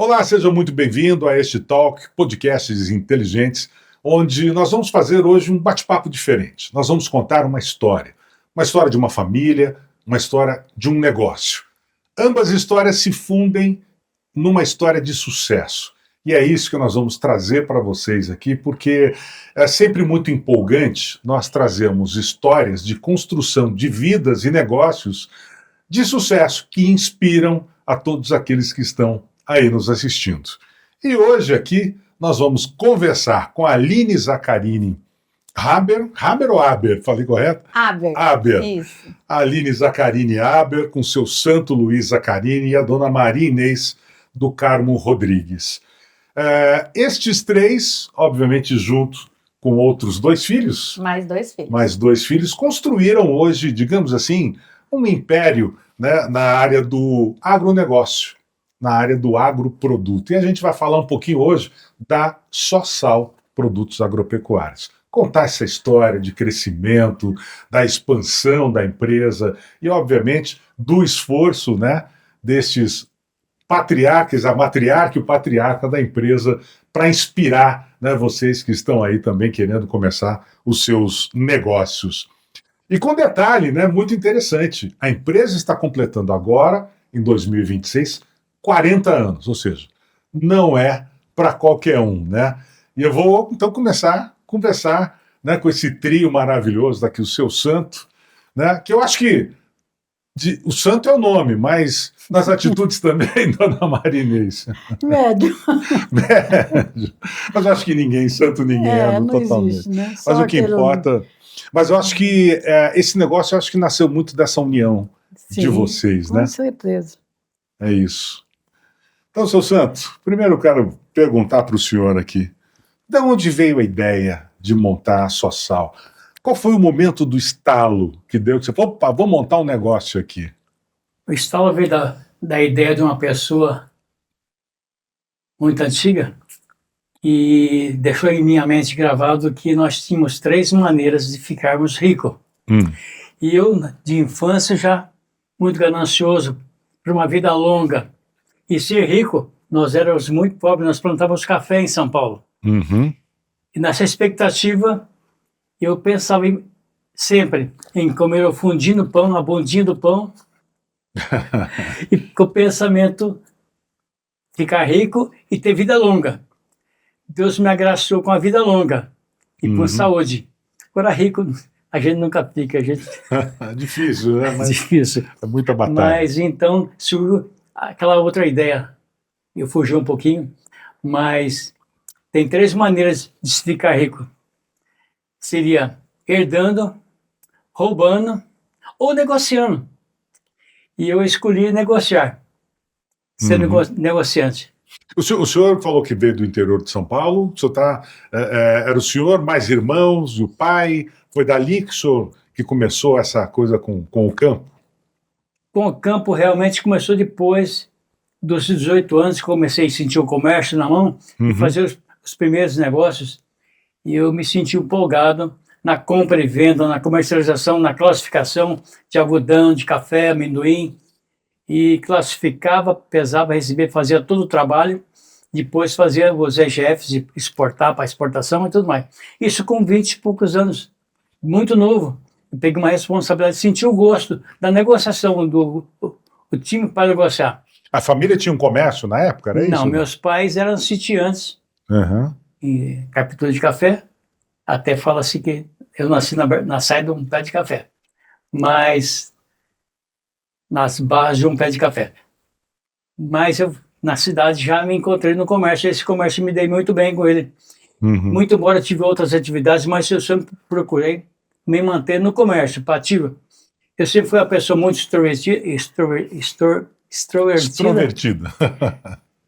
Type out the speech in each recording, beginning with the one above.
Olá, sejam muito bem-vindos a este Talk, podcasts inteligentes, onde nós vamos fazer hoje um bate-papo diferente. Nós vamos contar uma história de uma família, uma história de um negócio. Ambas histórias se fundem numa história de sucesso. E é isso que nós vamos trazer para vocês aqui, porque é sempre muito empolgante nós trazermos histórias de construção de vidas e negócios de sucesso que inspiram a todos aqueles que estão aí nos assistindo. E hoje aqui nós vamos conversar com a Aline Zaccarini Haber. Haber ou Aber? Falei correto? Aber. Aber. Isso. A Aline Zaccarini Haber, com seu Santo Luiz Zaccarini, e a dona Maria Inês do Carmo Rodrigues. Estes três, obviamente junto com outros dois filhos. Mais dois filhos. Construíram hoje, digamos assim, um império, né, na área do agronegócio, na área do agroproduto. E a gente vai falar um pouquinho hoje da Sossal Produtos Agropecuários. Contar essa história de crescimento, da expansão da empresa e, obviamente, do esforço, né, destes patriarcas, a matriarca e o patriarca da empresa, para inspirar, né, vocês que estão aí também querendo começar os seus negócios. E com detalhe, né, muito interessante, a empresa está completando agora, em 2026, 40 anos, ou seja, não é para qualquer um, né? E eu vou, então, começar a conversar, né, com esse trio maravilhoso daqui, o seu Santo, né, que eu acho que o santo é o nome, mas nas atitudes também, dona Maria Inês. Médio. Médio. Mas eu acho que santo ninguém é, não totalmente. existe, né? Mas o que importa... Mas eu acho que esse negócio, eu acho que nasceu muito dessa união. Sim, de vocês, né? Com certeza. É isso. Então, seu Santo, primeiro eu quero perguntar para o senhor aqui, de onde veio a ideia de montar a Sossal? Qual foi o momento do estalo que deu que você falou, opa, vou montar um negócio aqui? O estalo veio da ideia de uma pessoa muito antiga e deixou em minha mente gravado que nós tínhamos 3 maneiras de ficarmos ricos. E eu, de infância, já muito ganancioso, para uma vida longa. E ser rico, nós éramos muito pobres, nós plantávamos café em São Paulo. E nessa expectativa, eu pensava sempre em comer o fundinho do pão, a bundinha do pão, e com o pensamento ficar rico e ter vida longa. Deus me agraciou com a vida longa e com saúde. Agora, rico, a gente nunca fica. Difícil, né? Mas difícil. É muita batalha. Mas então surgiu aquela outra ideia. Eu fugi um pouquinho, mas tem 3 maneiras de se ficar rico. Seria herdando, roubando ou negociando. E eu escolhi negociar, ser negociante. O senhor falou que veio do interior de São Paulo, o senhor era o senhor, mais irmãos, e o pai, foi dali que o senhor que começou essa coisa com o campo? Com o campo realmente começou depois dos 18 anos, que comecei a sentir o comércio na mão e fazer os primeiros negócios. E eu me senti empolgado na compra e venda, na comercialização, na classificação de algodão, de café, amendoim. E classificava, pesava, recebia, fazia todo o trabalho. Depois fazia os EGFs de exportar para exportação e tudo mais. Isso com 20 e poucos anos, muito novo. Eu peguei uma responsabilidade, senti o gosto da negociação, o time para negociar. A família tinha um comércio na época, era isso? Não, meus pais eram sitiantes. Em captura de café, até fala-se que eu nasci na saída de um pé de café, mas nas barras de um pé de café. Mas eu, na cidade, já me encontrei no comércio, esse comércio me dei muito bem com ele. Muito embora eu tive outras atividades, mas eu sempre procurei me manter no comércio, ativo. Eu sempre fui uma pessoa muito extrovertida.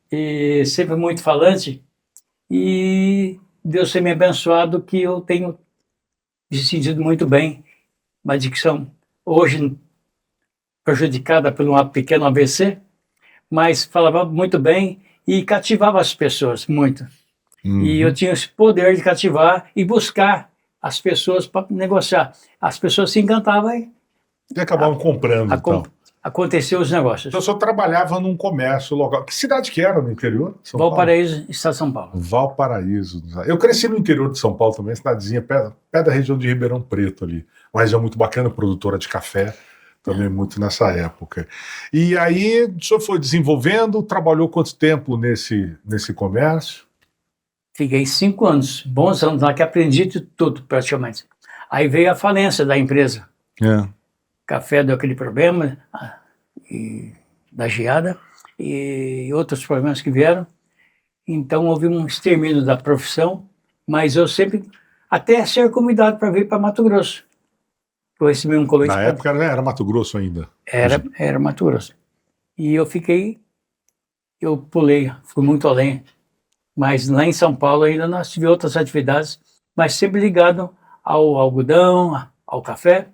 E sempre muito falante. E Deus tem me abençoado que eu tenho me sentido muito bem. Uma dicção hoje prejudicada por um pequeno AVC, mas falava muito bem e cativava as pessoas muito. E eu tinha esse poder de cativar e buscar as pessoas para negociar. As pessoas se encantavam e acabavam comprando. aconteceu os negócios. Então o senhor trabalhava num comércio local. Que cidade que era no interior de São Paulo? Valparaíso, Estado de São Paulo. Valparaíso. Eu cresci no interior de São Paulo também, cidadezinha perto da região de Ribeirão Preto ali. Uma região muito bacana, produtora de café, também muito nessa época. E aí o senhor foi desenvolvendo, trabalhou quanto tempo nesse comércio? Fiquei 5 anos, bons anos lá, que aprendi de tudo praticamente. Aí veio a falência da empresa. Café deu aquele problema, da geada, e outros problemas que vieram. Então houve um extermínio da profissão, mas eu sempre, até ser convidado para vir para Mato Grosso. Eu recebi um convite. Na época era Mato Grosso ainda. Era Mato Grosso. E eu pulei, fui muito além. Mas lá em São Paulo ainda nós tivemos outras atividades, mas sempre ligado ao algodão, ao café,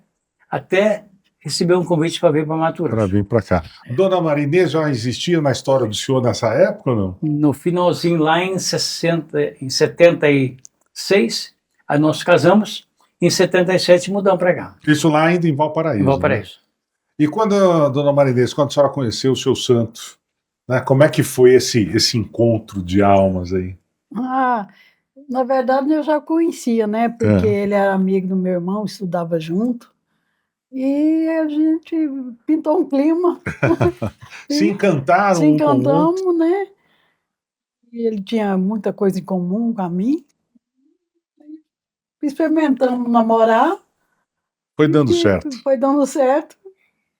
até receber um convite para vir para Mato Grosso. Para vir para cá. Dona Marinês já existia na história do senhor nessa época ou não? No finalzinho, lá em 76, aí nós casamos, em 77 mudamos para cá. Isso lá ainda em Valparaíso. Em Valparaíso. Né? E quando, Dona Marinês, quando a senhora conheceu o seu santo, né, como é que foi esse encontro de almas aí? Na verdade eu já conhecia, né? Porque ele era amigo do meu irmão, estudava junto. E a gente pintou um clima. Se encantaram Se um com o outro. encantamos, né? E ele tinha muita coisa em comum com a mim. Experimentamos namorar. Foi dando certo. Foi dando certo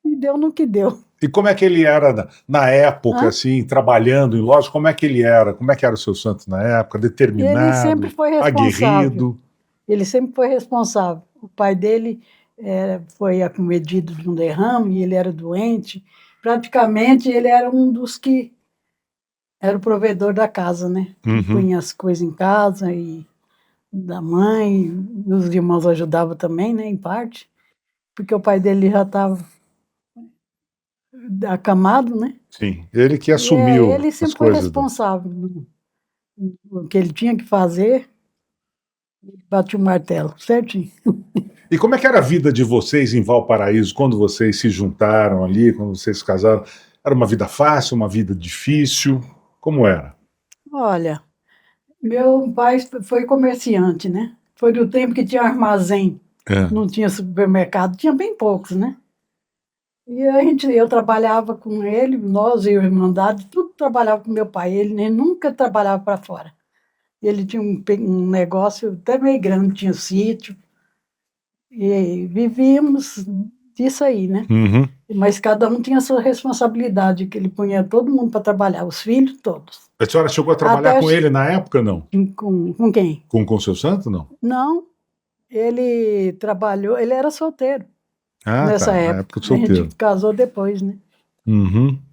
e deu no que deu. E como é que ele era na época, assim, trabalhando em loja? Como é que ele era? Como é que era o seu santo na época? Determinado, Ele sempre foi responsável. aguerrido? Ele sempre foi responsável. O pai dele foi acometido de um derrame, ele era doente. Praticamente ele era um dos que era o provedor da casa, né? Punha as coisas em casa e da mãe, os irmãos ajudavam também, né, em parte, porque o pai dele já estava acamado, né? Sim, ele que assumiu ele sempre as coisas. Foi responsável no que ele tinha que fazer, ele batia o martelo, certinho. E como é que era a vida de vocês em Valparaíso, quando vocês se juntaram ali, quando vocês se casaram? Era uma vida fácil, uma vida difícil? Como era? Olha, meu pai foi comerciante, né? Foi do tempo que tinha armazém, não tinha supermercado, tinha bem poucos, né? E eu trabalhava com ele, nós e a Irmandade, tudo trabalhava com meu pai. Ele nunca trabalhava para fora. Ele tinha um negócio até meio grande, tinha sítio. E vivíamos disso aí, né? Mas cada um tinha a sua responsabilidade, que ele punha todo mundo para trabalhar, os filhos todos. A senhora chegou a trabalhar com ele na época, não? Com quem? Com o seu santo, não? Não, ele trabalhou, ele era solteiro. Nessa época. Na época solteiro. A gente casou depois, né?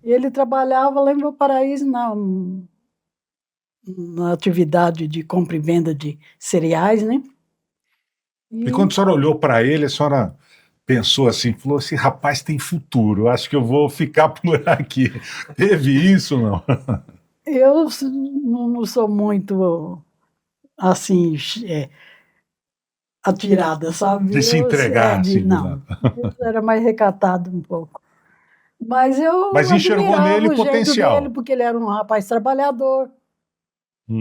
E ele trabalhava lá em Valparaíso na atividade de compra e venda de cereais, né? E quando a senhora olhou para ele, a senhora pensou assim, falou, esse rapaz tem futuro, acho que eu vou ficar por aqui. Teve isso, não? Eu não sou muito, assim, atirada, sabe? De se entregar, assim. Não, eu era mais recatado um pouco. Mas enxergou nele o potencial. Dele, porque ele era um rapaz trabalhador,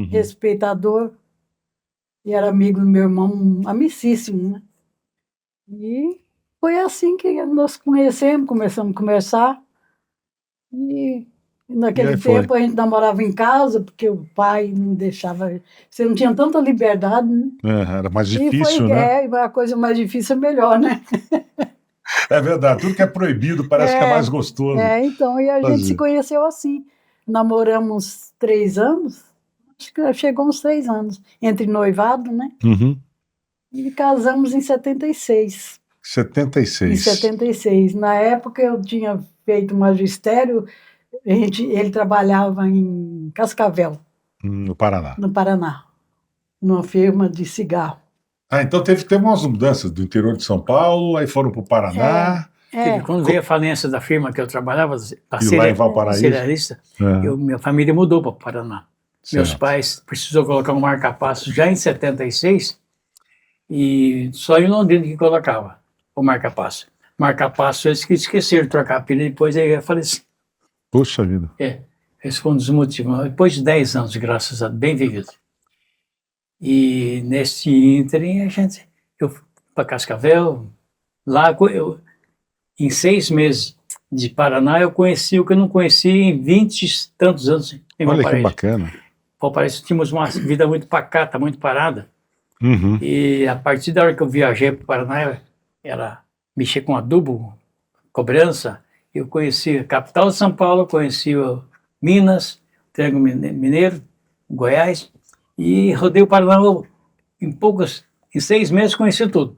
respeitador, e era amigo do meu irmão, amicíssimo, né? E foi assim que nós começamos a conversar, e naquele tempo a gente namorava em casa, porque o pai não deixava, você não tinha tanta liberdade, né? Era mais difícil, né? A coisa mais difícil é melhor, né? É verdade, tudo que é proibido parece que é mais gostoso. Então, e a gente se conheceu assim. Namoramos 3 anos, acho que chegou uns 3 anos, entre noivado, né? E casamos em 76. 76. Em 76. Na época eu tinha feito magistério, ele trabalhava em Cascavel. No Paraná. No Paraná, numa firma de cigarro. Então teve umas mudanças do interior de São Paulo, aí foram para o Paraná. Quando veio a falência da firma que eu trabalhava, lá em Valparaíso, cerealista, minha família mudou para o Paraná. Certo. Meus pais precisou colocar um marca-passo já em 76 e só em Londrina que colocava o marca-passo. marca-passo, eles que esqueceram de trocar a pilha, depois aí eu falei assim, Puxa vida. esse foi um dos motivos. Mas depois de 10 anos, graças a Deus, bem vivido. E nesse ínterim, eu fui para Cascavel, lá em 6 meses de Paraná, eu conheci o que eu não conheci em 20 e tantos anos em Olha que Valparaíso. bacana. Valparaíso tínhamos uma vida muito pacata, muito parada. Uhum. E a partir da hora que eu viajei para o Paraná, era mexer com adubo, cobrança. Eu conheci a capital de São Paulo, conheci Minas, Triângulo Mineiro, Goiás, e rodei o Paraná em 6 meses conheci tudo.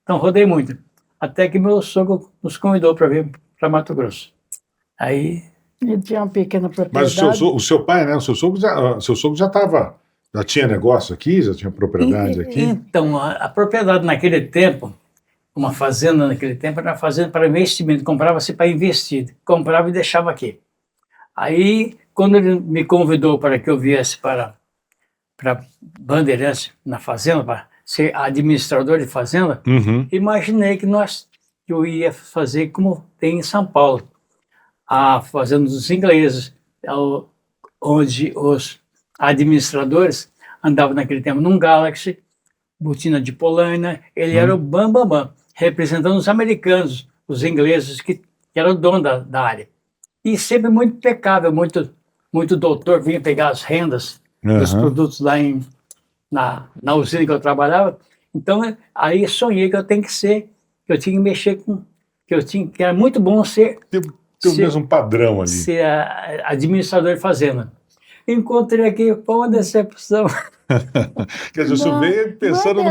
Então rodei muito. Até que meu sogro nos convidou para vir para Mato Grosso. Aí... Ele tinha uma pequena Mas propriedade. o seu pai, né? O seu sogro já estava. Já tinha negócio aqui, já tinha propriedade aqui? Então, a propriedade naquele tempo, uma fazenda naquele tempo, era uma fazenda para investimento. Comprava-se para investir. Comprava e deixava aqui. Aí, quando ele me convidou para que eu viesse para Bandeirantes, na fazenda, para ser administrador de fazenda, imaginei que eu ia fazer como tem em São Paulo, a fazenda dos ingleses, onde os administradores andavam naquele tempo num Galaxy, botina de polaina, ele era o bam, representando os americanos, os ingleses, que eram o dono da área. E sempre muito impecável, muito doutor, vinha pegar as rendas dos produtos lá na usina que eu trabalhava. Então, aí sonhei que eu tinha que mexer com, que era muito bom ser o mesmo padrão ali. Ser administrador de fazenda. Encontrei aqui, foi uma decepção. Quer dizer, você veio pensando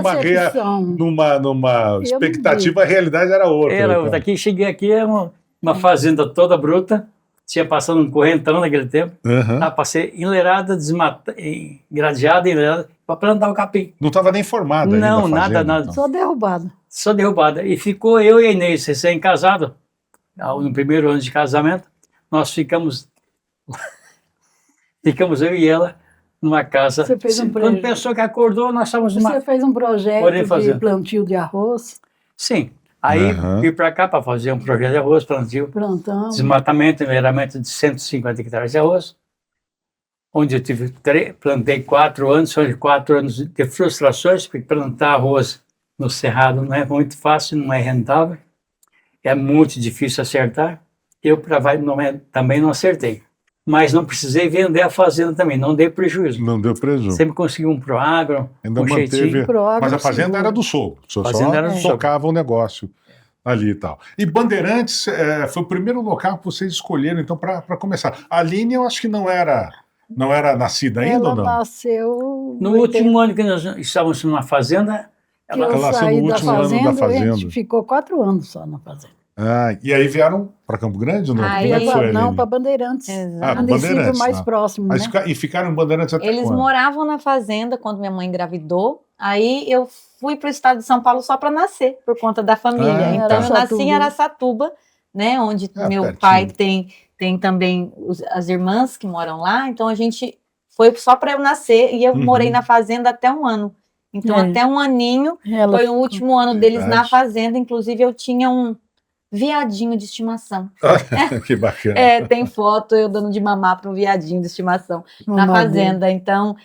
numa expectativa, a realidade era outra. Era outra. Então. Cheguei aqui, é uma fazenda toda bruta, tinha passado um correntão naquele tempo, passei enleirada, gradeada, enleirada, para plantar o capim. Não estava nem formada ainda. Não, nada. Então. Só derrubada. E ficou eu e a Inês, recém-casados, no primeiro ano de casamento, nós ficamos eu e ela numa casa. Você fez um Quando pensou que acordou, nós estávamos numa... Você fez um projeto de plantio de arroz? Sim. Aí vim para cá para fazer um projeto de arroz, plantio, desmatamento, enleiramento de 150 hectares de arroz, onde eu plantei 4 anos, são 4 anos de frustrações, porque plantar arroz no cerrado não é muito fácil, não é rentável, é muito difícil acertar. Eu também não acertei. Mas não precisei vender a fazenda também, não dei prejuízo. Não deu prejuízo. Sempre consegui um Proagro, ainda manteve. Mas a fazenda era do sogro. O senhor só tocava o negócio ali e tal. E Bandeirantes foi o primeiro local que vocês escolheram, então, para começar. A Aline, eu acho que não era nascida ainda, ou não? Ela nasceu... No último ano que nós estávamos na fazenda... Ela saiu no último ano da fazenda. A gente ficou 4 anos só na fazenda. E aí vieram para Campo Grande ou não? Não, para Bandeirantes. Bandeirantes. Mais próximo, né? E ficaram em Bandeirantes até Eles quando? moravam na fazenda quando minha mãe engravidou. Aí eu fui para o estado de São Paulo só para nascer, por conta da família. Então eu nasci em Araçatuba, né, onde meu pertinho. Pai tem também as irmãs que moram lá. Então a gente foi só para eu nascer e eu morei na fazenda até 1 ano. Então até 1 aninho foi o último ano deles na fazenda. Inclusive eu tinha um viadinho de estimação. Que bacana. Tem foto eu dando de mamar para um viadinho de estimação na fazenda. Então,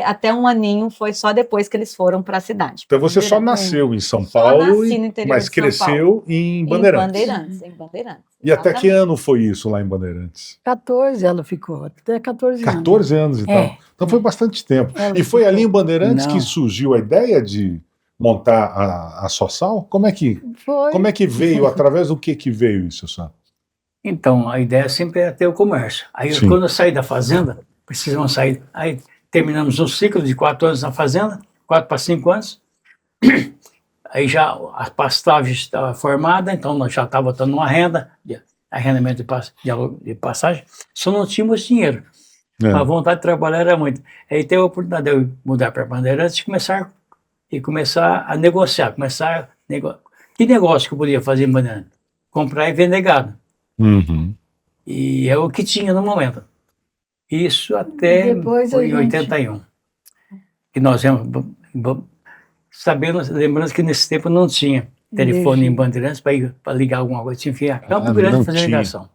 até 1 aninho foi só depois que eles foram para a cidade. Então você só nasceu em São Paulo, mas cresceu em Bandeirantes. Em Bandeirantes. E até que ano foi isso lá em Bandeirantes? 14 ela ficou, até 14 anos. 14 anos e tal. Então foi bastante tempo. E foi ali em Bandeirantes que surgiu a ideia de montar a Sossal? Como é que veio, através do que veio isso, Sossal? Então, a ideia sempre era ter o comércio. Aí, quando eu saí da fazenda, precisamos sair. Aí, terminamos um ciclo de 4 anos na fazenda, 4 para 5 anos. Aí, já a pastagem estava formada, então nós já estávamos botando uma renda, arrendamento de passagem, só não tínhamos dinheiro. A vontade de trabalhar era muito. Aí, teve a oportunidade de eu mudar para Bandeirantes e começar a negociar, Que negócio que eu podia fazer em Bandeirantes? Comprar e vender gado. E é o que tinha no momento. Isso até foi em 81. Que nós lembrando que nesse tempo não tinha telefone em Bandeirantes para ligar alguma coisa. Tinha que ir a Campo Grande fazer ligação.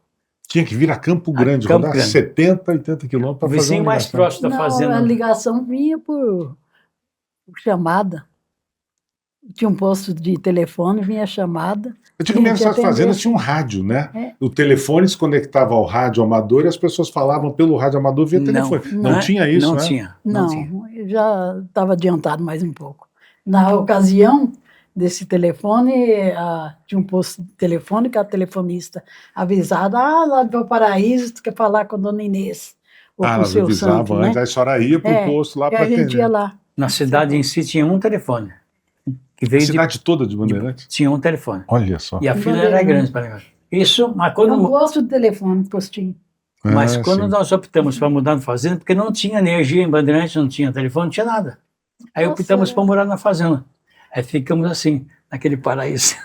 Tinha que vir a Campo Grande, rodar 70, 80 quilômetros para fazer uma ligação. Mais próximo da fazenda. A ligação vinha por chamada. Tinha um posto de telefone, vinha chamada. Antigamente as fazendas tinham um rádio, né? O telefone se conectava ao rádio amador e as pessoas falavam pelo rádio amador via telefone. Não tinha isso, não né? Tinha. Não, já estava adiantado mais um pouco. Na ocasião desse telefone, tinha um posto de telefone que a telefonista avisava, lá do Valparaíso, tu quer falar com a dona Inês. Ou com o seu avisavam Santo, antes, né? aí a senhora ia para o posto lá para atender. A gente ia lá. Na cidade em si tinha um telefone. Que veio a cidade toda de Bandeirantes? Tinha um telefone. Olha só. E a fila era grande para negócio. Isso, mas quando... Eu gosto do telefone, postinho. Mas quando nós optamos para mudar de fazenda, porque não tinha energia em Bandeirantes, não tinha telefone, não tinha nada. Aí optamos para morar na fazenda. Aí ficamos assim, naquele paraíso.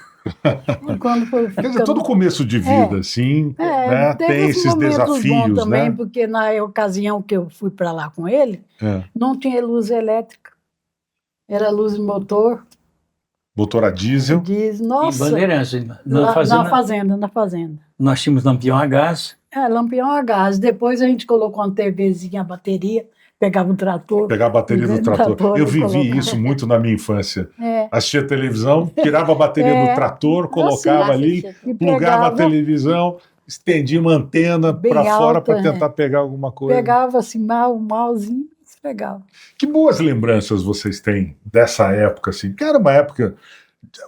Quer dizer, todo começo de vida, assim, né, tem esses desafios, também, né? Porque na ocasião que eu fui para lá com ele, não tinha luz elétrica. Era luz de motor. Motor a diesel. Nossa. Em Bandeirantes. Na fazenda. Nós tínhamos lampião a gás. Lampião a gás. Depois a gente colocou uma TVzinha, a bateria, pegava o trator. Pegava a bateria do trator. Eu vivi isso muito na minha infância. Assistia televisão, tirava a bateria do trator, colocava ali, plugava a televisão, estendia uma antena para fora para tentar pegar alguma coisa. Pegava assim, malzinho. Legal. Que boas lembranças vocês têm dessa época, assim? Que era uma época...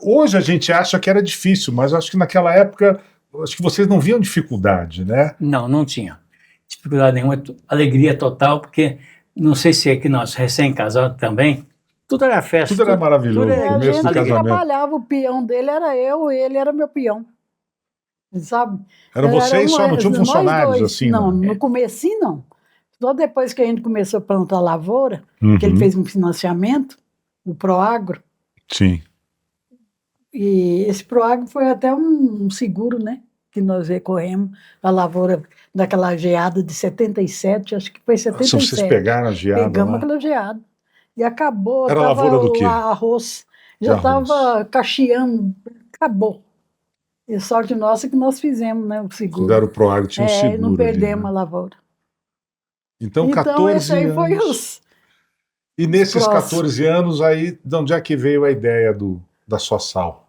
Hoje a gente acha que era difícil, mas acho que naquela época, acho que vocês não viam dificuldade, né? Não tinha dificuldade nenhuma, alegria total, porque não sei se é que nós, recém-casados também, tudo era festa. Tudo era maravilhoso, a gente trabalhava, o peão dele era eu, e ele era meu peão. Sabe? Eram vocês só, não tinham funcionários assim? Não, no comecinho não. Só depois que a gente começou a plantar lavoura, que ele fez um financiamento, o Proagro. Sim. E esse Proagro foi até um seguro, né? Que nós recorremos a lavoura daquela geada de 77, acho que foi 77. Vocês pegaram a geada? Pegamos aquela geada. E acabou. Era lavoura do quê? Arroz. Já estava cacheando, acabou. E sorte nossa que nós fizemos, né? O seguro. Fizeram o Proagro, tinha um seguro. Não perdemos ali, né? a lavoura. Então 14 esse aí anos. foi os... E nesses 14 anos aí, de onde é que veio a ideia da Sossal?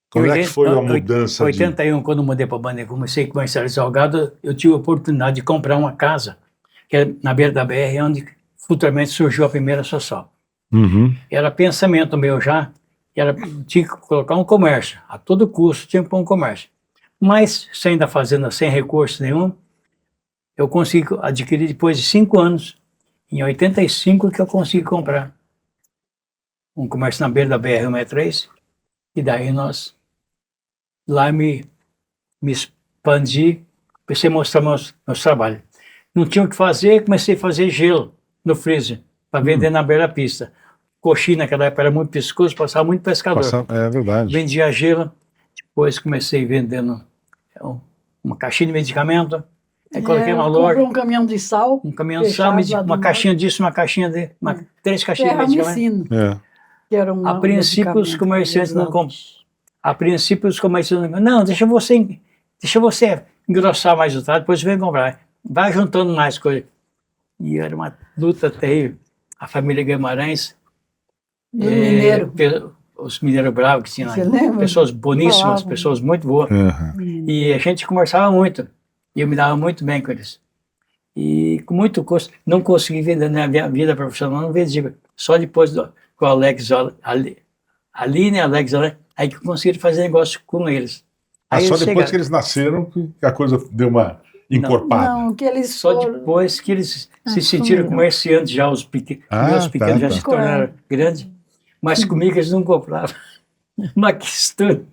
Como é que foi a mudança? Em 81, quando eu mudei para Bandeirantes, comecei a comercializar o gado, eu tive a oportunidade de comprar uma casa, que é na beira da BR, onde futuramente surgiu a primeira Sossal. Era pensamento meu já, tinha que colocar um comércio, a todo custo tinha que pôr um comércio. Mas, saindo da fazenda sem recurso nenhum, eu consegui adquirir depois de 5 anos, em 85 que eu consegui comprar um comércio na beira da BR-163, e daí lá me expandi, comecei a mostrar meus trabalhos. Não tinha o que fazer, comecei a fazer gelo no freezer, para vender na beira da pista. Coxinha naquela época era muito pescoço, passava muito pescador. É verdade. Vendia gelo, depois comecei vendendo uma caixinha de medicamento. Aí coloquei uma loja. Comprou um caminhão de sal. Um caminhão de sal, uma caixinha disso, uma caixinha de... 3 caixinhas de medicamento. Que era a princípio os comerciantes não compram. A princípio os comerciantes não, deixa você engrossar mais o trato, depois vem comprar. Vai juntando mais coisas. E era uma luta terrível. A família Guimarães, os mineiros bravos que tinham lá, pessoas boníssimas, pessoas muito boas. E a gente conversava muito. E eu me dava muito bem com eles. E com muito custo, não consegui vender na minha vida profissional, não vendi. Só depois com o Alex, Aline e Alex, aí que eu consegui fazer negócio com eles. Aí só depois que eles nasceram que a coisa deu uma encorpada? Não, que eles só depois que eles se sentiram comerciantes já, os pequenos já se tornaram grandes, mas comigo eles não compravam. Uma questão.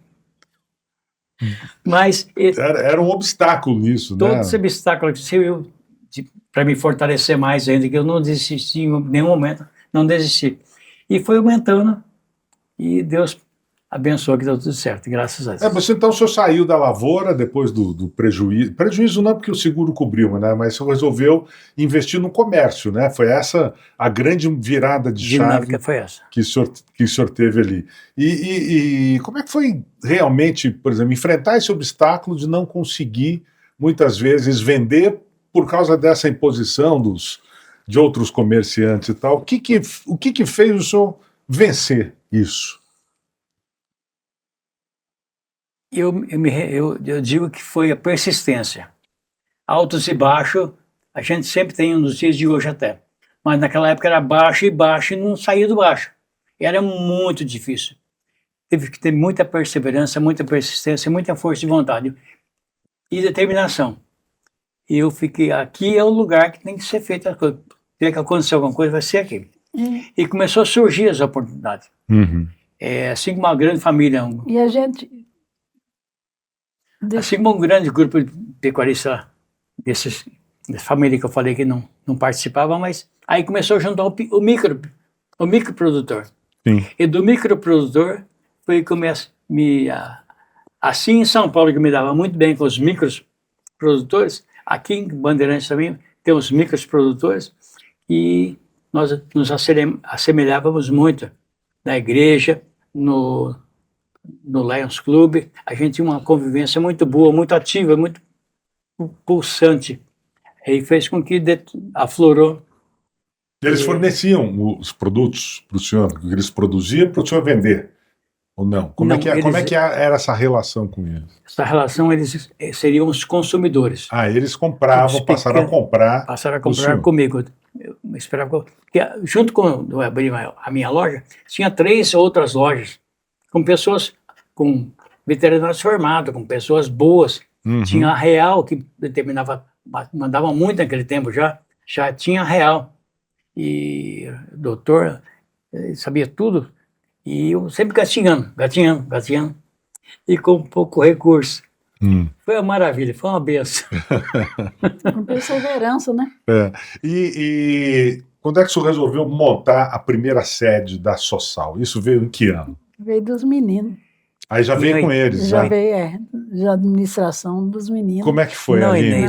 Mas era um obstáculo isso, todo né? esse obstáculo que serviu para me fortalecer mais ainda, que eu não desisti em nenhum momento, não desisti. E foi aumentando, e Deus abençoou que deu tudo certo, graças a Deus. Mas então o senhor saiu da lavoura depois do prejuízo. Prejuízo não porque o seguro cobriu, né? Mas o senhor resolveu investir no comércio, né? Foi essa a grande virada de Dinâmica chave foi essa. que o senhor teve ali. E como é que foi realmente, por exemplo, enfrentar esse obstáculo de não conseguir, muitas vezes, vender por causa dessa imposição de outros comerciantes e tal? O que fez o senhor vencer isso? Eu digo que foi a persistência. Altos e baixos, a gente sempre tem nos dias de hoje até. Mas naquela época era baixo e não saía do baixo. Era muito difícil. Teve que ter muita perseverança, muita persistência, muita força de vontade e determinação. E eu fiquei, aqui é o lugar que tem que ser feita as coisas. Se que acontecer alguma coisa, vai ser aqui. E começou a surgir as oportunidades. Assim como uma grande família. E a gente... Assim como um grande grupo de pecuaristas dessa família que eu falei que não participava, mas aí começou a juntar o microprodutor. Sim. E do microprodutor foi que assim em São Paulo, que me dava muito bem com os microprodutores, aqui em Bandeirantes também tem os microprodutores, e nós nos assemelhávamos muito na igreja, no Lions Club. A gente tinha uma convivência muito boa, muito ativa, muito pulsante. E fez com que aflorou. Eles forneciam os produtos para o senhor, que eles produziam para o senhor vender? Ou não? Como é que era essa relação com eles? Essa relação, eles seriam os consumidores. Eles compravam, passaram a comprar. Passaram a comprar comigo. Eu esperava que, junto com eu abri a minha loja, tinha 3 outras lojas com pessoas, com veterinários formados, com pessoas boas. Tinha a Real, que mandava muito naquele tempo já tinha a Real. E o doutor sabia tudo. E eu sempre gatinhando, e com pouco recurso. Foi uma maravilha, foi uma benção. Com perseverança, né? E quando é que o senhor resolveu montar a primeira sede da Sossal? Isso veio em que ano? Veio dos meninos. Aí já veio com eles? Já veio, de administração dos meninos. Como é que foi, Aline?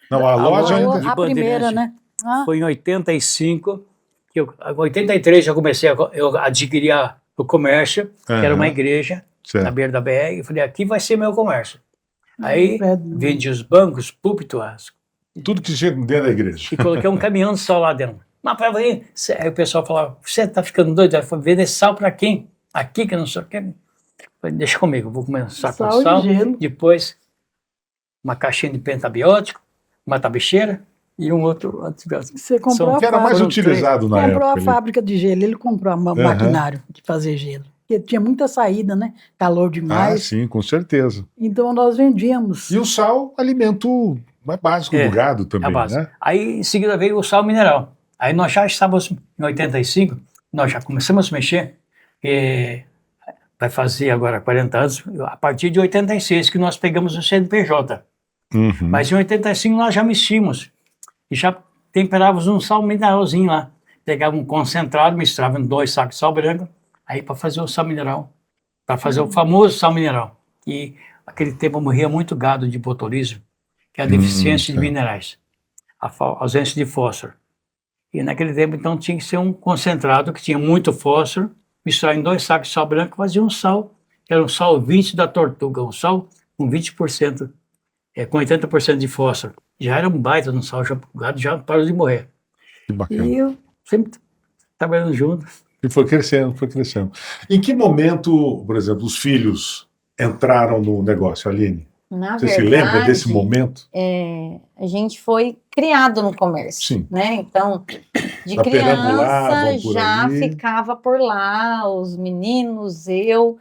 Não, a loja ainda... A primeira, né? Foi em 85, em 83 já comecei eu adquirir o comércio, que era uma igreja, na beira da BR, e falei, aqui vai ser meu comércio. Aí vendi os bancos, púlpito, tudo que tinha dentro da igreja. E coloquei um caminhão de sal lá dentro. Mas aí o pessoal falava, você tá ficando doido? Eu falei, vender sal para quem? Aqui que eu não sei o que. Falei, deixa comigo, vou começar com sal, depois uma caixinha de pentabiótico, uma tabicheira e um outro antibiótico. Você comprou que era mais utilizado na época. Comprou a fábrica de gelo, ele comprou o maquinário de fazer gelo. Porque tinha muita saída, né? Calor demais. Sim, com certeza. Então nós vendíamos. E o sal, alimento básico do gado também, né? Aí em seguida veio o sal mineral. Aí nós já estávamos em 85, nós já começamos a mexer, vai fazer agora 40 anos, a partir de 86 que nós pegamos o CNPJ. Mas em 85 nós já mexíamos e já temperávamos um sal mineralzinho lá. Pegava um concentrado, misturava em 2 sacos de sal branco, aí para fazer o sal mineral, para fazer o famoso sal mineral. E naquele tempo morria muito gado de botulismo, que é a deficiência de minerais, a ausência de fósforo. E naquele tempo, então, tinha que ser um concentrado que tinha muito fósforo, misturar em 2 sacos de sal branco, fazia um sal, que era um sal 20 da Tortuga, um sal com 20%, com 80% de fósforo. Já era um baita no sal, o gado já parou de morrer. Que bacana. E eu sempre trabalhando junto. E foi crescendo. Em que momento, por exemplo, os filhos entraram no negócio, Aline? Você se lembra desse momento? A gente foi criado no comércio. Sim. Né? Então, de criança já ficava por lá, os meninos, eu.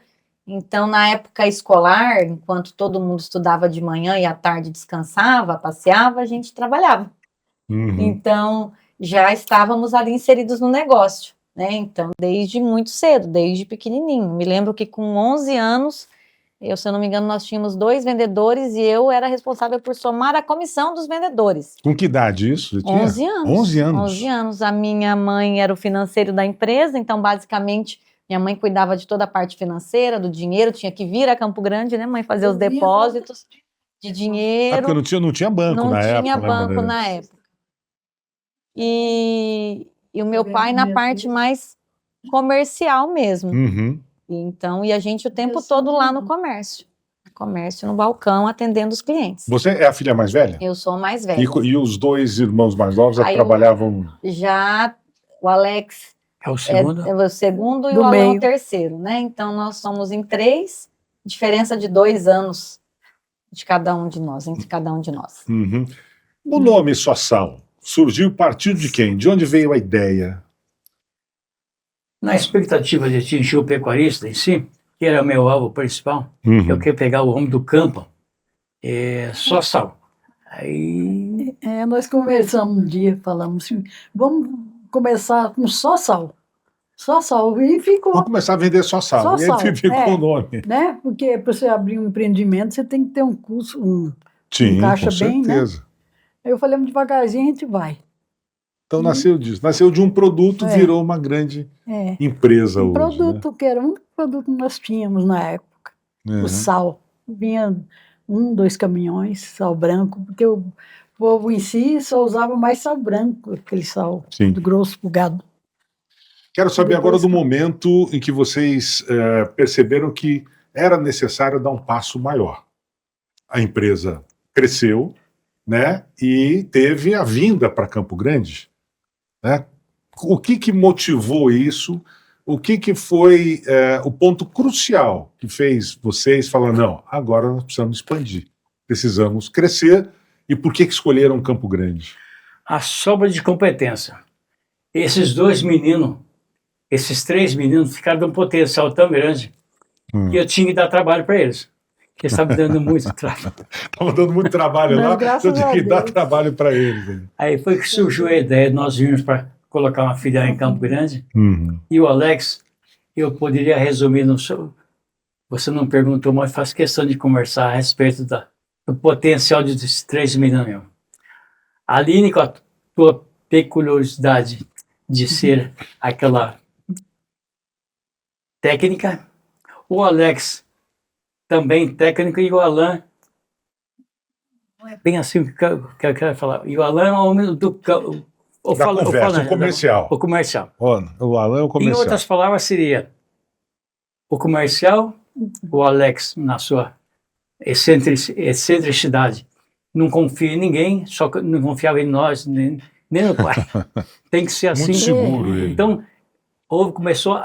Então, na época escolar, enquanto todo mundo estudava de manhã e à tarde descansava, passeava, a gente trabalhava. Então, já estávamos ali inseridos no negócio. Né? Então, desde muito cedo, desde pequenininho. Me lembro que com 11 anos, se eu não me engano, nós tínhamos 2 vendedores e eu era responsável por somar a comissão dos vendedores. Com que idade isso? 11 anos. 11 anos. 11 anos. A minha mãe era o financeiro da empresa, então, basicamente, Minha mãe cuidava de toda a parte financeira, do dinheiro, tinha que vir a Campo Grande, né, mãe, fazer os depósitos de dinheiro. Porque não tinha banco na época. Não tinha banco na época. E o meu pai na parte mais comercial mesmo. Uhum. Então, e a gente o tempo todo lá no comércio. Comércio no balcão, atendendo os clientes. Você é a filha mais velha? Eu sou a mais velha. E os dois irmãos mais novos já trabalhavam? Já o Alex é o segundo, é o segundo e o Alan o terceiro, né? Então, nós somos em 3, diferença de 2 anos de cada um de nós, entre cada um de nós. Uhum. O nome Sossal surgiu a partir de quem? De onde veio a ideia? Na expectativa de atingir o pecuarista em si, que era o meu alvo principal, eu queria pegar o homem do campo, Sossal. Aí... nós conversamos um dia, falamos assim, vamos começar com só sal. Só sal. E ficou. Vamos começar a vender só sal. E aí ficou o nome. Né? Porque para você abrir um empreendimento, você tem que ter um curso, um caixa com bem, certeza. Né? Aí eu falei, devagarzinho a gente vai. Então nasceu disso. Nasceu de um produto, virou uma grande empresa hoje. Produto, né? Que era um produto que nós tínhamos na época. O sal. Vinha 1, 2 caminhões, sal branco, porque o povo em si só usava mais sal branco, aquele sal do grosso pro gado. Quero saber agora do momento em que vocês perceberam que era necessário dar um passo maior. A empresa cresceu, né, e teve a vinda para Campo Grande. Né? O que motivou isso? O que foi o ponto crucial que fez vocês falar, não, agora nós precisamos expandir, precisamos crescer, e por que escolheram Campo Grande? A sobra de competência. Esses 2 meninos, esses 3 meninos ficaram de um potencial tão grande que eu tinha que dar trabalho para eles. Porque estava dando muito trabalho. Estava dando muito trabalho lá, eu tinha que dar trabalho para eles. Aí foi que surgiu a ideia de nós virmos para colocar uma filial em Campo Grande. E o Alex, eu poderia resumir no seu... Você não perguntou, mas faço questão de conversar a respeito do potencial desses 3 meninos. A Aline, com a tua peculiaridade de ser aquela técnica, o Alex também técnico, e o Alan, não é bem assim que eu quero falar, e o Alan é o homem do o comercial. O comercial. O Alan é o comercial. Em outras palavras, seria o comercial, o Alex, na sua excentricidade, não confia em ninguém, só que não confiava em nós, nem no pai. Tem que ser assim. Muito seguro ele. Então, começou,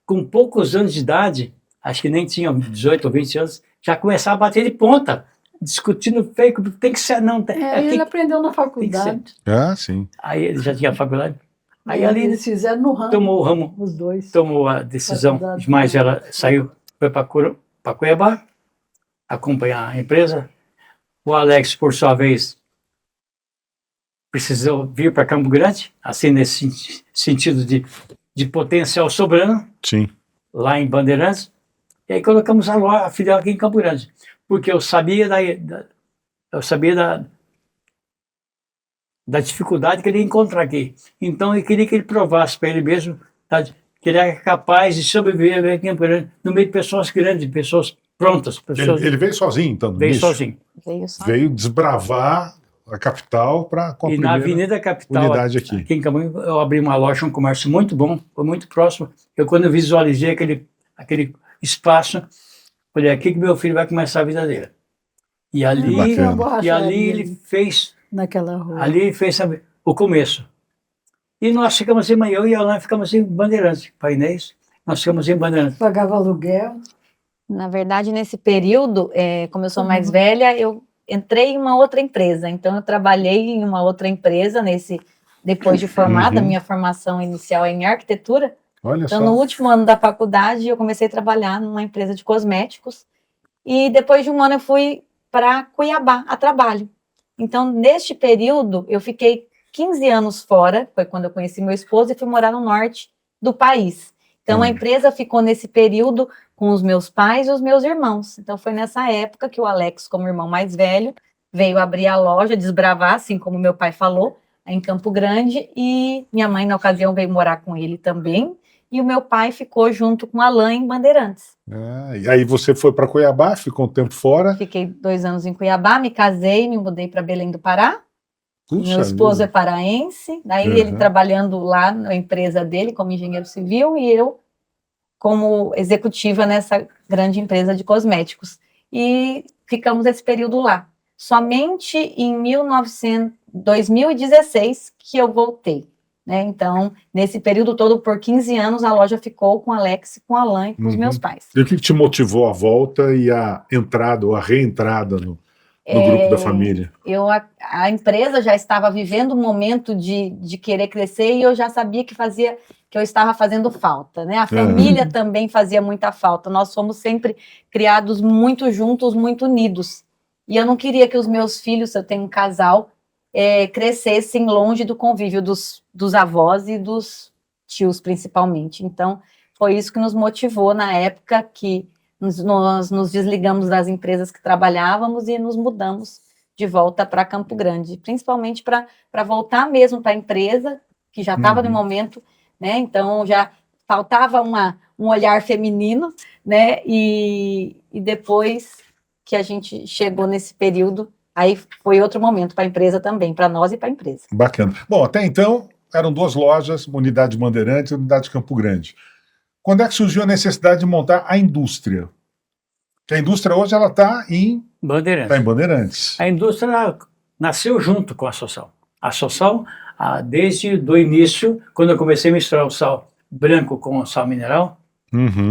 com poucos anos de idade, acho que nem tinha 18 ou 20 anos, já começava a bater de ponta, discutindo feio, tem que ser, não. Ele aprendeu na faculdade. Sim. Aí ele já tinha faculdade. Aí ali eles fizeram no ramo. Tomou o ramo. Os dois. Tomou a decisão, mas ela saiu, foi para Cuiabá, acompanhar a empresa. O Alex, por sua vez, precisou vir para Campo Grande, assim nesse sentido de potencial sobrando. Sim. Lá em Bandeirantes. E aí colocamos a filial aqui em Campo Grande, porque eu sabia da dificuldade que ele ia encontrar aqui. Então eu queria que ele provasse para ele mesmo que ele era capaz de sobreviver aqui em Campo Grande, no meio de pessoas grandes, pessoas prontas. Ele veio sozinho, então? Veio sozinho. Veio desbravar a capital para e na Avenida Capital, unidade aqui em Campo, eu abri uma loja, um comércio muito bom, foi muito próximo. Quando eu visualizei aquele espaço, falei, aqui que meu filho vai começar a vida dele. E ali ele fez naquela rua. Ali ele fez o começo. E nós ficamos eu e a Alain ficamos em Bandeirantes, painéis, nós ficamos em Bandeirantes. Pagava aluguel. Na verdade, nesse período, como eu sou mais velha, eu entrei em uma outra empresa. Então, eu trabalhei em uma outra empresa depois de formada. Minha formação inicial é em arquitetura. Então, no último ano da faculdade, eu comecei a trabalhar numa empresa de cosméticos. E depois de um ano, eu fui para Cuiabá a trabalho. Então, neste período, eu fiquei 15 anos fora. Foi quando eu conheci meu esposo e fui morar no norte do país. Então, a empresa ficou nesse período com os meus pais e os meus irmãos. Então, foi nessa época que o Alex, como irmão mais velho, veio abrir a loja, desbravar, assim como meu pai falou, em Campo Grande. E minha mãe, na ocasião, veio morar com ele também. e o meu pai ficou junto com a Alain em Bandeirantes. E aí você foi para Cuiabá, ficou um tempo fora? Fiquei 2 anos em Cuiabá, me casei, me mudei para Belém do Pará. Puxa meu esposo vida. é paraense, daí ele trabalhando lá na empresa dele como engenheiro civil e eu como executiva nessa grande empresa de cosméticos. E ficamos esse período lá. Somente em 2016 que eu voltei. Né? Então, nesse período todo, por 15 anos, a loja ficou com a Alex, com a Alain e com os meus pais. E o que te motivou a volta e a entrada ou a reentrada no grupo da família? A empresa já estava vivendo um momento de querer crescer e eu já sabia que eu estava fazendo falta, né? A família também fazia muita falta. Nós fomos sempre criados muito juntos, muito unidos. E eu não queria que os meus filhos, eu tenho um casal, crescessem longe do convívio dos avós e dos tios, principalmente. Então, foi isso que nos motivou na época que nós nos desligamos das empresas que trabalhávamos e nos mudamos de volta para Campo Grande, principalmente para voltar mesmo para a empresa, que já estava no momento, né? Então, já faltava um olhar feminino, né? E depois que a gente chegou nesse período, aí foi outro momento para a empresa também, para nós e para a empresa. Bacana. Bom, até então eram 2 lojas, uma unidade de Bandeirantes e uma unidade de Campo Grande. Quando é que surgiu a necessidade de montar a indústria? Porque a indústria hoje ela está em Bandeirantes. A indústria nasceu junto com a Sossal. A Sossal, desde o início, quando eu comecei a misturar o sal branco com o sal mineral,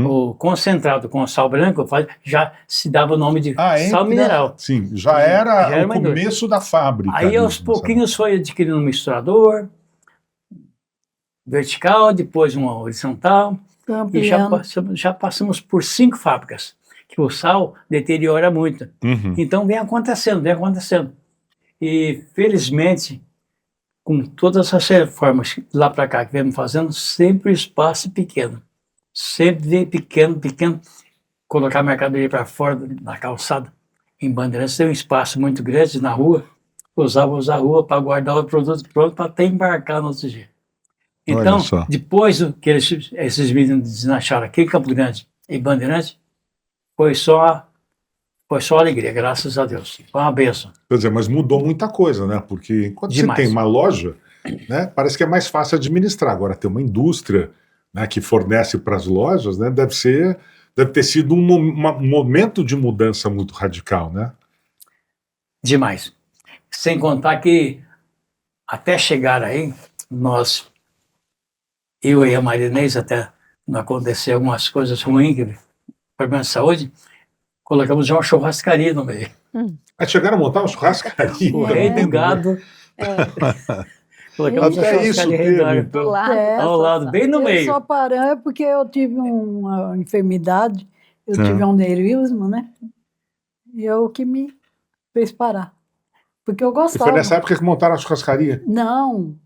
o concentrado com o sal branco, já se dava o nome de sal mineral. Sim, já era o começo da fábrica. Aí aos pouquinhos foi adquirindo um misturador vertical, depois uma horizontal, e já passamos por 5 fábricas, que o sal deteriora muito. Então vem acontecendo. E felizmente, com todas essas reformas lá para cá que viemos fazendo, sempre o espaço pequeno. Sempre vem pequeno, colocar a mercadoria para fora na calçada. Em Bandeirantes tem um espaço muito grande na rua, usávamos a rua para guardar o produto pronto para até embarcar no outro dia. Então, depois que esses meninos deslancharam aqui em Campo Grande e Bandeirantes, foi só alegria, graças a Deus. Foi uma bênção. Quer dizer, mas mudou muita coisa, né? Porque quando você tem uma loja, né, parece que é mais fácil administrar. Agora, ter uma indústria, né, que fornece para as lojas, né, deve ter sido um momento de mudança muito radical, né? Demais. Sem contar que, até chegar aí, eu e a Marinês, até não acontecer algumas coisas ruins, problema de saúde, colocamos já uma churrascaria no meio. Aí chegaram a montar uma churrascaria? O rei do gado. Colocamos até isso teve, então. Ao lado, bem no meio. Eu só parei porque eu tive uma enfermidade, eu tive um aneurisma, né? E eu que me fez parar. Porque eu gostava. E foi nessa época que montaram a churrascaria? Não,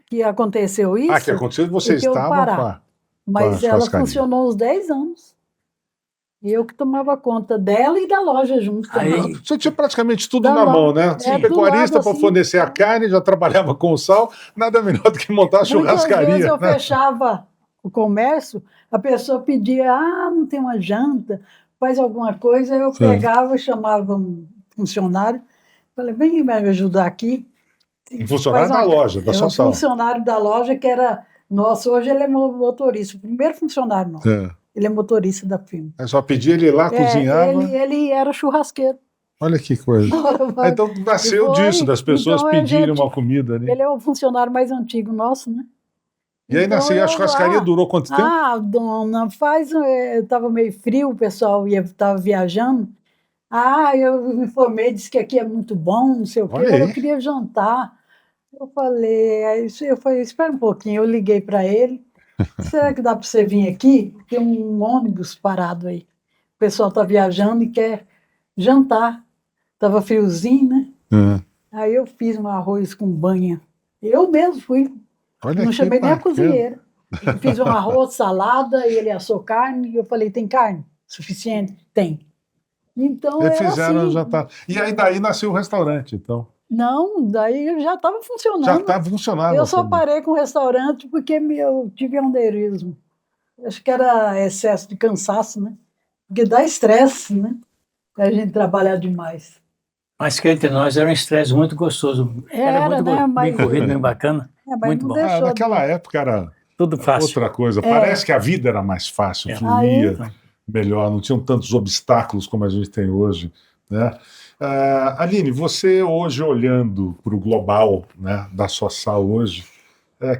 que aconteceu isso. Que aconteceu e vocês estavam Mas ela funcionou uns 10 anos. E eu que tomava conta dela e da loja junto também. Você tinha praticamente tudo na mão, né? Tinha pecuarista para fornecer a carne, já trabalhava com o sal, nada melhor do que montar a churrascaria. Muitas vezes eu fechava o comércio, a pessoa pedia, não tem uma janta, faz alguma coisa, eu pegava, chamava um funcionário, falei, vem me ajudar aqui. Um funcionário da loja, da Sossal. Um funcionário da loja que era nosso, hoje ele é motorista, o primeiro funcionário nosso. Ele é motorista da firma. É só pedir ele ir lá, cozinhava. Ele era churrasqueiro. Olha que coisa. Então nasceu disso, das pessoas pedirem uma comida. Né? Ele é o funcionário mais antigo nosso, né? E aí a churrascaria durou quanto tempo? Dona, estava meio frio, o pessoal estava viajando. Eu me informei, disse que aqui é muito bom, não sei o quê, eu queria jantar. Eu falei, espera um pouquinho, eu liguei para ele. Será que dá para você vir aqui? Tem um ônibus parado aí. O pessoal está viajando e quer jantar. Estava friozinho, né? Aí eu fiz um arroz com banha. Eu mesmo fui. Não chamei nem a cozinheira. Eu fiz um arroz, salada, e ele assou carne. E eu falei, tem carne? Suficiente? Tem. Então eles fizeram assim. Jantar. E aí daí nasceu o restaurante, então? Não, daí já estava funcionando. Já estava funcionando. Eu só parei com o restaurante porque eu tive aneurisma. Acho que era excesso de cansaço, né? Porque dá estresse, né? A gente trabalhar demais. Mas que entre nós era um estresse muito gostoso. Era muito né? bem corrido, bem bacana. Mas muito não bom. deixou Naquela época era tudo fácil. outra coisa. Parece que a vida era mais fácil, fluía melhor, não tinham tantos obstáculos como a gente tem hoje, né? Aline, você hoje olhando para o global, né, da Sossal hoje,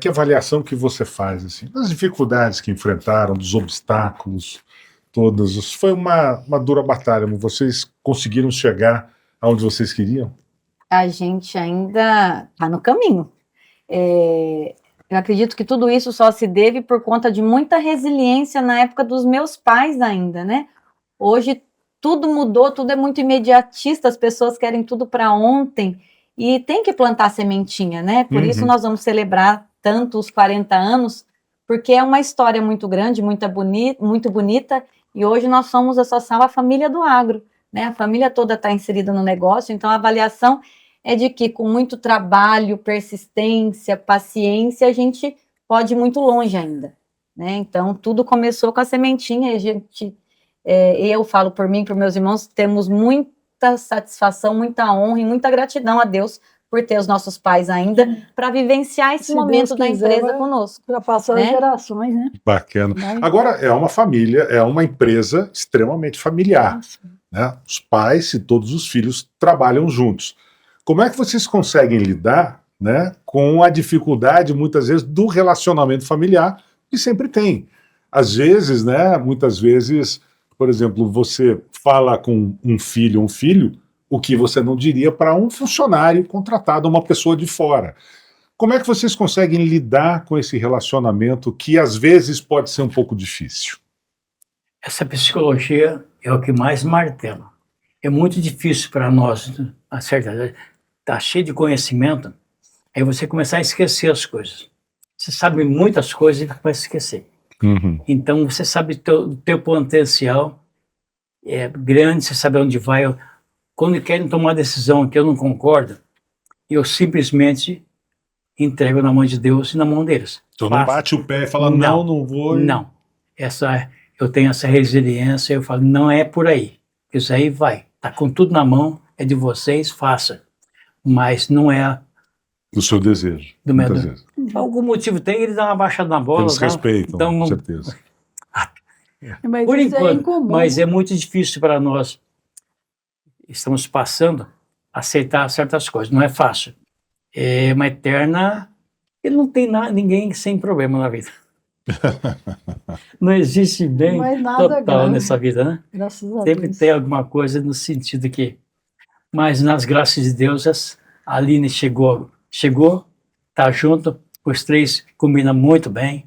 que avaliação que você faz assim, das dificuldades que enfrentaram, dos obstáculos, todas? Foi uma dura batalha, mas vocês conseguiram chegar aonde vocês queriam? A gente ainda está no caminho. Eu acredito que tudo isso só se deve por conta de muita resiliência na época dos meus pais ainda, né? Hoje tudo mudou, tudo é muito imediatista, as pessoas querem tudo para ontem e tem que plantar sementinha, né? Por isso nós vamos celebrar tanto os 40 anos, porque é uma história muito grande, muito bonita, e hoje nós somos a Sossal, a família do agro, né? A família toda está inserida no negócio, então a avaliação é de que com muito trabalho, persistência, paciência, a gente pode ir muito longe ainda, né? Então, tudo começou com a sementinha, eu falo por mim, para meus irmãos, temos muita satisfação, muita honra e muita gratidão a Deus por ter os nossos pais ainda, para vivenciar esse momento da empresa conosco. Para passar as gerações, né? Bacana. Agora, é uma família, é uma empresa extremamente familiar, né? Os pais e todos os filhos trabalham juntos. Como é que vocês conseguem lidar, né, com a dificuldade, muitas vezes, do relacionamento familiar, que sempre tem? Às vezes, né, muitas vezes, por exemplo, você fala com um filho, o que você não diria para um funcionário contratado, uma pessoa de fora. Como é que vocês conseguem lidar com esse relacionamento que, às vezes, pode ser um pouco difícil? Essa psicologia é o que mais martela. É muito difícil para nós, a certa tá cheio de conhecimento, aí você começar a esquecer as coisas. Você sabe muitas coisas e começa a esquecer. Então, você sabe o teu potencial é grande, você sabe onde vai. Quando querem tomar uma decisão que eu não concordo, eu simplesmente entrego na mão de Deus e na mão deles. Então não bate o pé e fala, não vou... Não. Eu tenho essa resiliência, eu falo, não é por aí. Isso aí vai. Tá com tudo na mão, é de vocês, faça. Mas não é do seu desejo. Do meu desejo. Algum motivo tem, eles dão uma baixada na bola. Eles respeitam, então, com certeza. Mas por enquanto, é mas é muito difícil para nós. Estamos passando a aceitar certas coisas. Não é fácil. É uma eterna... E não tem ninguém sem problema na vida. Não existe bem total nessa vida, né? Graças a Sempre Deus. tem alguma coisa no sentido que... Mas nas graças de Deus, a Aline chegou, tá junto, os três combinam muito bem,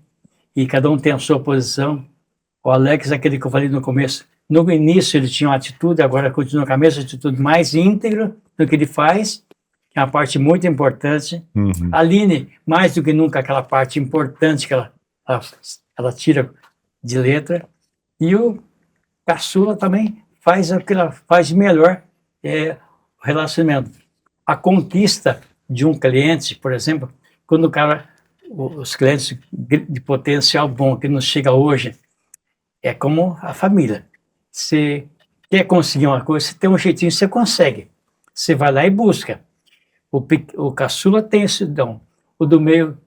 e cada um tem a sua posição. O Alex, aquele que eu falei no começo, no início ele tinha uma atitude, agora continua com a mesma atitude, mais íntegra do que ele faz, que é uma parte muito importante. A Aline, mais do que nunca, aquela parte importante que ela tira de letra, e o caçula também faz o que ela faz de melhor, o relacionamento. A conquista de um cliente, por exemplo, quando os clientes de potencial bom que nos chega hoje, é como a família. Você quer conseguir uma coisa, você tem um jeitinho, você consegue. Você vai lá e busca. O caçula tem esse dom. O do meio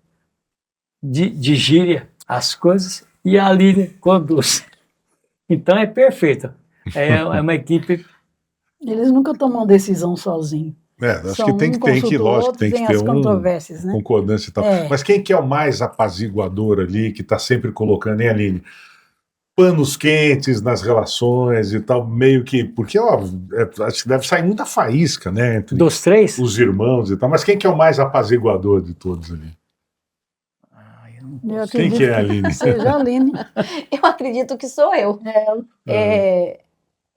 digira as coisas e a Aline conduz. Então é perfeito. É uma equipe... Eles nunca tomam decisão sozinhos. Acho que tem que lógico, tem que ter né? concordância e tal. Mas quem que é o mais apaziguador ali, que está sempre colocando, hein, Aline? Panos quentes nas relações e tal, meio que... Porque, acho que deve sair muita faísca, né? Entre dos três? Os irmãos e tal. Mas quem que é o mais apaziguador de todos ali? Quem que é a Aline? Seja a Aline. Eu acredito que sou eu.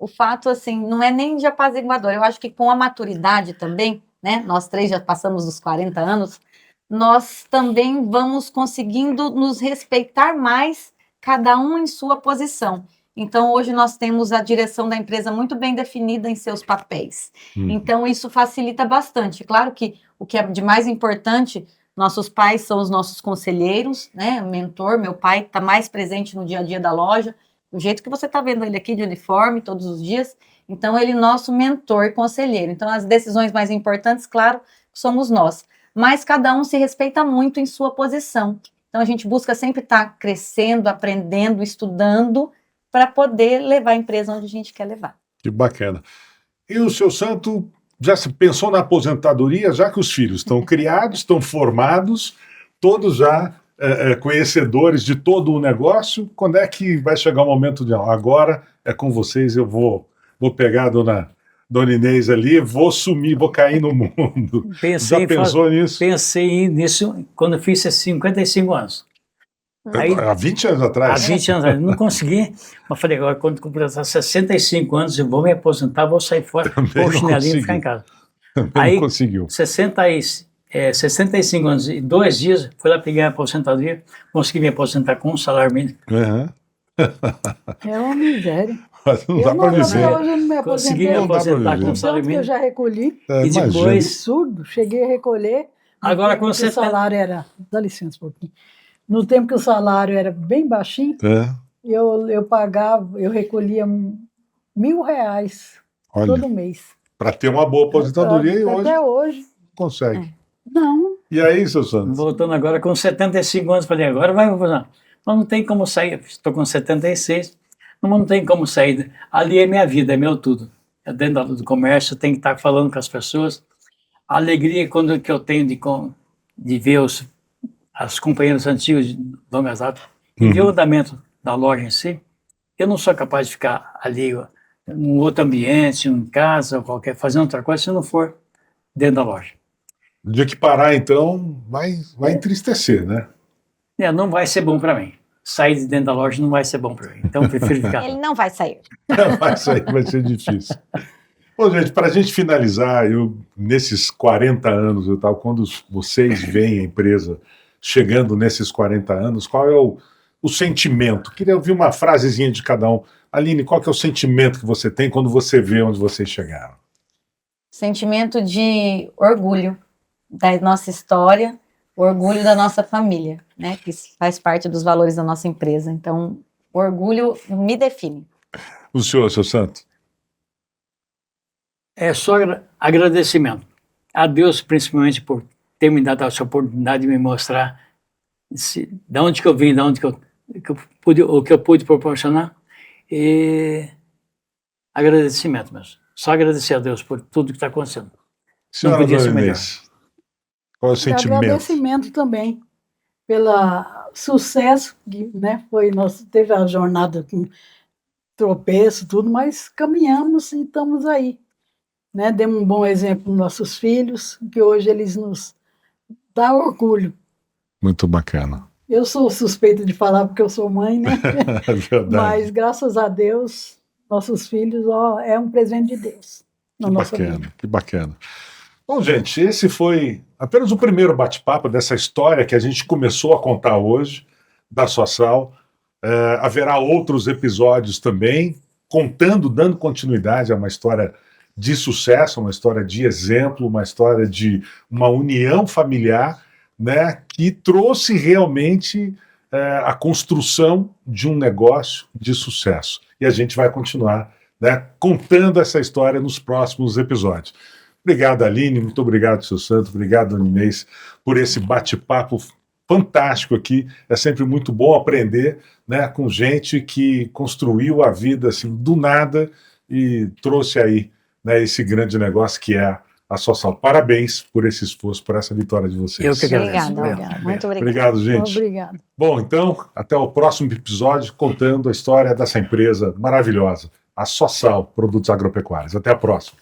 O fato, assim, não é nem de apaziguador. Eu acho que com a maturidade também, né? Nós três já passamos dos 40 anos, nós também vamos conseguindo nos respeitar mais, cada um em sua posição. Então, hoje nós temos a direção da empresa muito bem definida em seus papéis. Então, isso facilita bastante. Claro que o que é de mais importante, Nossos pais são os nossos conselheiros, né? Mentor, meu pai está mais presente no dia a dia da loja, do jeito que você está vendo ele aqui de uniforme todos os dias. Então, ele é nosso mentor e conselheiro. Então, as decisões mais importantes, claro, somos nós. Mas cada um se respeita muito em sua posição. Então, a gente busca sempre estar crescendo, aprendendo, estudando, para poder levar a empresa onde a gente quer levar. Que bacana. E o seu Santo já se pensou na aposentadoria, já que os filhos estão criados, estão formados, todos já conhecedores de todo o negócio? Quando é que vai chegar o momento de agora é com vocês, eu vou pegar a Dona Inês ali, vou sumir, vou cair no mundo? Já pensou nisso? Pensei nisso quando eu fiz 55 anos. Aí, há 20 anos atrás? Há 20 anos atrás. Não consegui, mas falei, agora quando completar 65 anos, eu vou me aposentar, vou sair fora, pôr o chinelinho e ficar em casa. Também aí, não conseguiu. 65 anos e 2 dias, fui lá pegar a aposentadoria, consegui me aposentar com um salário mínimo. Uhum. É uma miséria. Não dá para viver. Hoje eu não me aposentei. Consegui me aposentar com um salário mínimo. Eu já recolhi. E depois... Absurdo, cheguei a recolher. Agora, quando você... O salário era... Dá licença um pouquinho. No tempo que o salário era bem baixinho, eu pagava, eu recolhia R$1.000 todo mês. Para ter uma boa aposentadoria e hoje... Até hoje. Consegue. Não. E aí, seu Santos? Voltando agora com 75 anos, falei, agora vai, mas não tem como sair, estou com 76, não tem como sair. Ali é minha vida, é meu tudo. É dentro do comércio, tem que estar falando com as pessoas. A alegria que eu tenho de ver as companheiras antigas de longas datas, e ver o andamento da loja em si. Eu não sou capaz de ficar ali num outro ambiente, em casa, ou fazendo outra coisa, se não for dentro da loja. O dia que parar, então, vai entristecer, né? Não vai ser bom para mim. Sair de dentro da loja não vai ser bom para mim. Então, eu prefiro ficar. Ele não vai sair. Vai sair, vai ser difícil. Bom, gente, para a gente finalizar, nesses 40 anos, quando vocês veem a empresa chegando nesses 40 anos, qual é o sentimento? Queria ouvir uma frasezinha de cada um. Aline, qual que é o sentimento que você tem quando você vê onde vocês chegaram? Sentimento de orgulho da nossa história, orgulho da nossa família, né? Que faz parte dos valores da nossa empresa. Então, orgulho me define. O senhor, seu Santo? É só agradecimento. A Deus, principalmente, por ter me dado essa oportunidade de me mostrar de onde que eu vim, de onde o que eu pude proporcionar. E agradecimento mesmo. Só agradecer a Deus por tudo que está acontecendo. Senhora Dona Inês, qual é o sentimento? Agradecimento também pelo sucesso que, né, teve a jornada com tropeço, tudo, mas caminhamos e estamos aí. Né? Demos um bom exemplo para nossos filhos, que hoje eles nos dão orgulho. Muito bacana. Eu sou suspeita de falar porque eu sou mãe, né? É verdade. Mas, graças a Deus, nossos filhos é um presente de Deus. Que bacana, que bacana. Bom, gente, esse foi apenas o primeiro bate-papo dessa história que a gente começou a contar hoje, da Sossal. Haverá outros episódios também, dando continuidade a uma história de sucesso, uma história de exemplo, uma história de uma união familiar, né, que trouxe realmente a construção de um negócio de sucesso. E a gente vai continuar, né, contando essa história nos próximos episódios. Obrigado, Aline, muito obrigado, seu Santo, obrigado, Dona Inês, por esse bate-papo fantástico aqui. É sempre muito bom aprender, né, com gente que construiu a vida assim, do nada e trouxe aí, né, esse grande negócio que é a Sossal. Parabéns por esse esforço, por essa vitória de vocês. Eu que agradeço. Obrigada. Muito obrigado. Obrigado, gente. Obrigado. Bom, então, até o próximo episódio contando a história dessa empresa maravilhosa, a Sossal Produtos Agropecuários. Até a próxima.